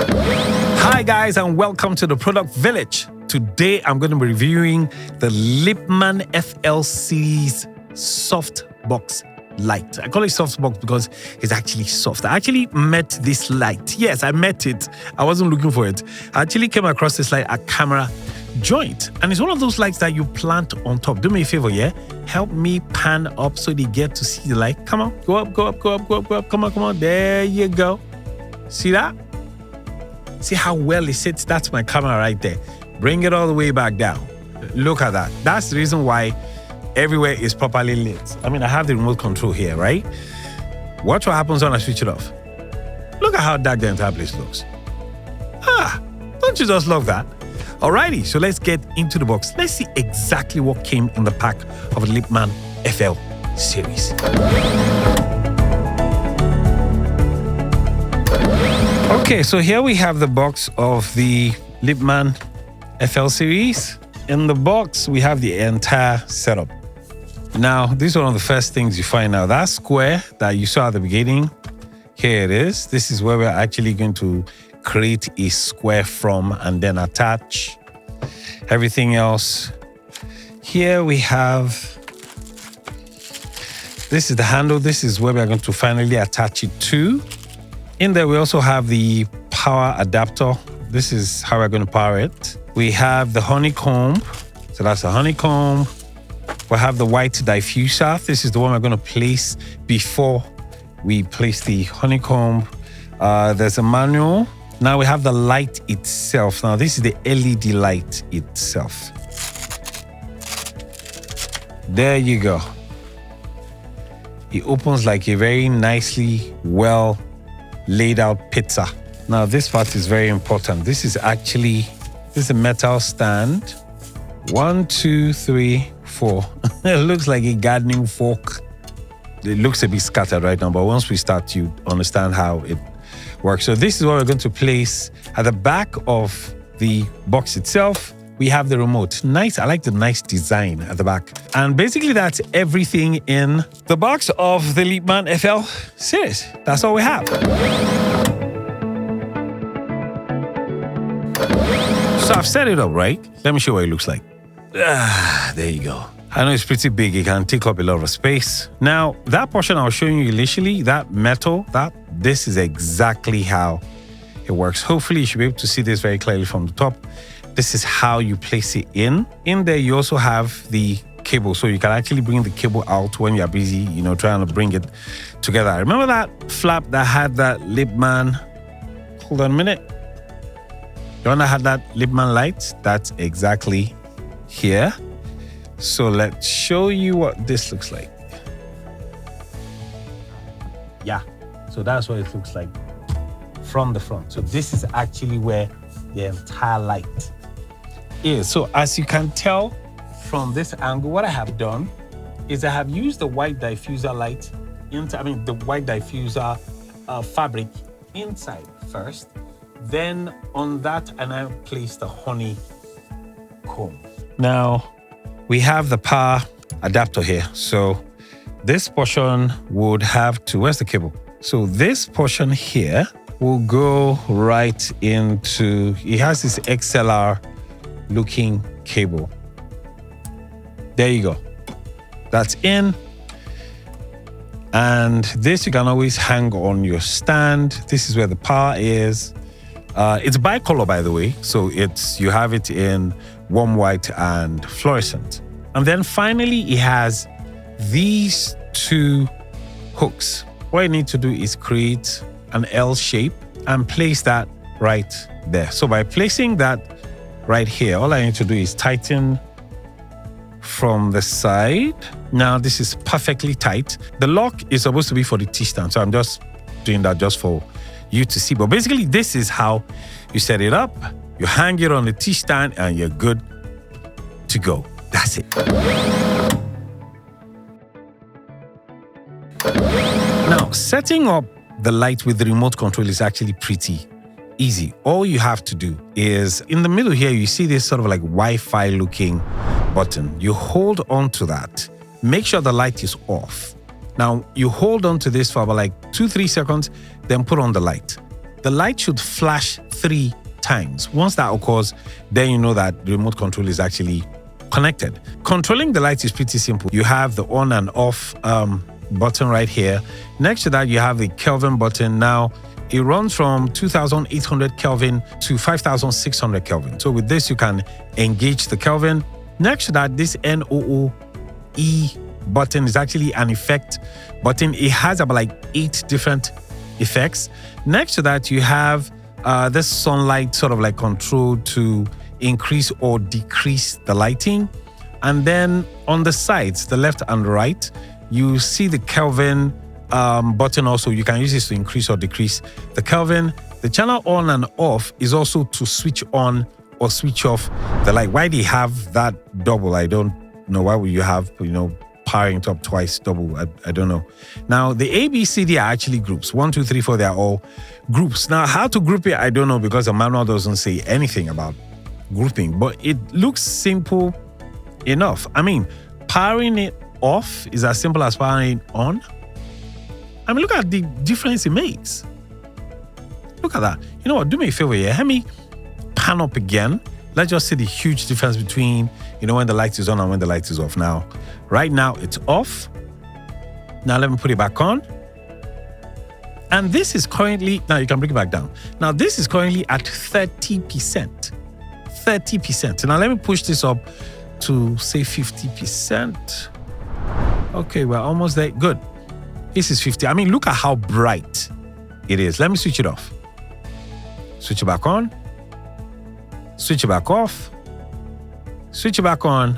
Hi guys, and welcome to the Product Village. Today I'm going to be reviewing the Lippmann FL series Softbox light. I call it Softbox because it's actually soft. I actually met this light. Yes, I met it. I wasn't looking for it. I actually came across this light at CAMERAjOINT, and it's one of those lights that you plant on top. Do me a favor, yeah? Help me pan up so they get to see the light. Come on, go up, go up, go up, go up, go up. Come on, come on. There you go. See that? See how well it sits? That's my camera right there. Bring it all the way back down. Look at that. That's the reason why everywhere is properly lit. I mean, I have the remote control here, right? Watch what happens when I switch it off. Look at how dark the entire place looks. Don't you just love that? Alrighty, so let's get into the box. Let's see exactly what came in the pack of the Lippmann FL series. Okay, so here we have the box of the Lippmann FL series. In the box, we have the entire setup. Now, this is one of the first things you find out. That square that you saw at the beginning, here it is. This is where we're actually going to create a square from and then attach everything else. Here we have, this is the handle. This is where we're going to finally attach it to. In there, we also have the power adapter. This is how we're going to power it. We have the honeycomb. So that's the honeycomb. We have the white diffuser. This is the one we're going to place before we place the honeycomb. There's a manual. Now we have the light itself. Now this is the LED light itself. There you go. It opens like a very nicely well laid out pizza. Now this part is very important. This is a metal stand. 1, 2, 3, 4. It looks like a gardening fork. It looks a bit scattered right now, but once we start, you understand how it works. So this is what we're going to place at the back of the box itself. We have the remote. Nice. I like the nice design at the back. And basically that's everything in the box of the Lippmann FL series. That's all we have. So I've set it up, right? Let me show you what it looks like. There you go. I know it's pretty big. It can take up a lot of space. Now, that portion I was showing you initially, that metal, this is exactly how it works. Hopefully, you should be able to see this very clearly from the top. This is how you place it in. In there, you also have the cable. So you can actually bring the cable out when you're busy, trying to bring it together. Remember that flap that had that Lippmann? Hold on a minute. The one that had that Lippmann light? That's exactly here. So let's show you what this looks like. Yeah, so that's what it looks like from the front. So this is actually where the entire light is. So as you can tell from this angle, what I have done is I have used the white diffuser light the white diffuser fabric inside first. Then on that, and I place the honeycomb. Now we have the power adapter here. So this portion would have to, where's the cable? So this portion here will go right into, it has this XLR looking cable. There you go. That's in. And this you can always hang on your stand. This is where the power is. It's bicolor, by the way. So you have it in warm white and fluorescent. And then finally, it has these two hooks. What you need to do is create an L shape and place that right there. So by placing that right here, all I need to do is tighten from the side. Now this is perfectly tight. The lock is supposed to be for the T-stand. So I'm just doing that just for you to see. But basically, this is how you set it up. You hang it on the T-stand and you're good to go. That's it. Now, setting up the light with the remote control is actually pretty easy. All you have to do is, in the middle here, you see this sort of like Wi-Fi looking button. You hold on to that. Make sure the light is off. Now, you hold on to this for about like 2-3 seconds, then put on the light. the light should flash 3 times. Once that occurs, then you know that the remote control is actually connected. Controlling the light is pretty simple. You have the on and off button right here. Next to that, you have the Kelvin button. Now, it runs from 2800 Kelvin to 5600 Kelvin. So with this, you can engage the Kelvin. Next to that, this NOOE button is actually an effect button. It has about like 8 different effects. Next to that, you have this sunlight sort of like control to increase or decrease the lighting. And then on the sides, the left and right, you see the Kelvin button also. You can use this to increase or decrease the Kelvin. The channel on and off is also to switch on or switch off the light. Why do you have that double? I don't know. Why would you have, powering it up twice double? I don't know. Now, the A, B, C, D are actually groups. 1, 2, 3, 4, they are all groups. Now, how to group it, I don't know, because the manual doesn't say anything about grouping, but it looks simple enough. I mean, powering it off is as simple as powering it on. I mean, look at the difference it makes. Look at that. You know what? Do me a favor here. Let me pan up again. Let's just see the huge difference between, when the light is on and when the light is off. Now, right now, it's off. Now, let me put it back on. And this is currently, now you can bring it back down. Now, this is currently at 30%. 30%. Now, let me push this up to, say, 50%. Okay, we're almost there. Good. This is 50. I mean, look at how bright it is. Let me switch it off. Switch it back on. Switch it back off. Switch it back on.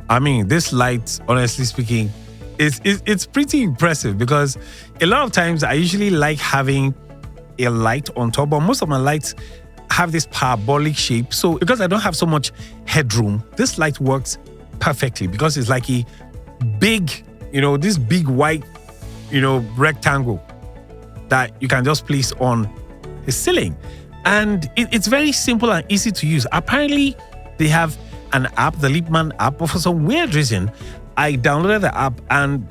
I mean, this light, honestly speaking, it's pretty impressive, because a lot of times I usually like having a light on top, but most of my lights have this parabolic shape. So because I don't have so much headroom, this light works perfectly, because it's like a big, this big white, rectangle that you can just place on the ceiling. And it's very simple and easy to use. Apparently, they have an app, the Lippmann app, but for some weird reason, I downloaded the app and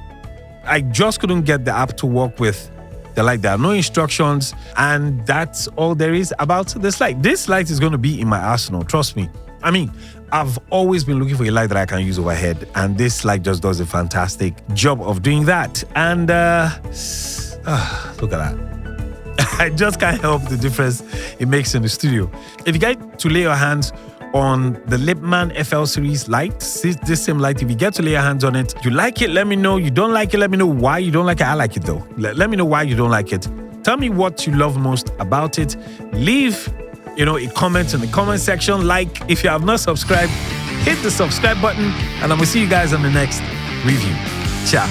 I just couldn't get the app to work with the light. There are no instructions, and that's all there is about this light. This light is going to be in my arsenal, trust me. I mean, I've always been looking for a light that I can use overhead, and this light just does a fantastic job of doing that. And look at that. I just can't help the difference it makes in the studio. If you get to lay your hands on the Lippmann FL series light, this same light, if you get to lay your hands on it, you like it, let me know. You don't like it, let me know why you don't like it. I like it though. Let me know why you don't like it. Tell me what you love most about it. Leave, a comment in the comment section. Like, if you have not subscribed, hit the subscribe button, and I'm gonna see you guys on the next review. Ciao.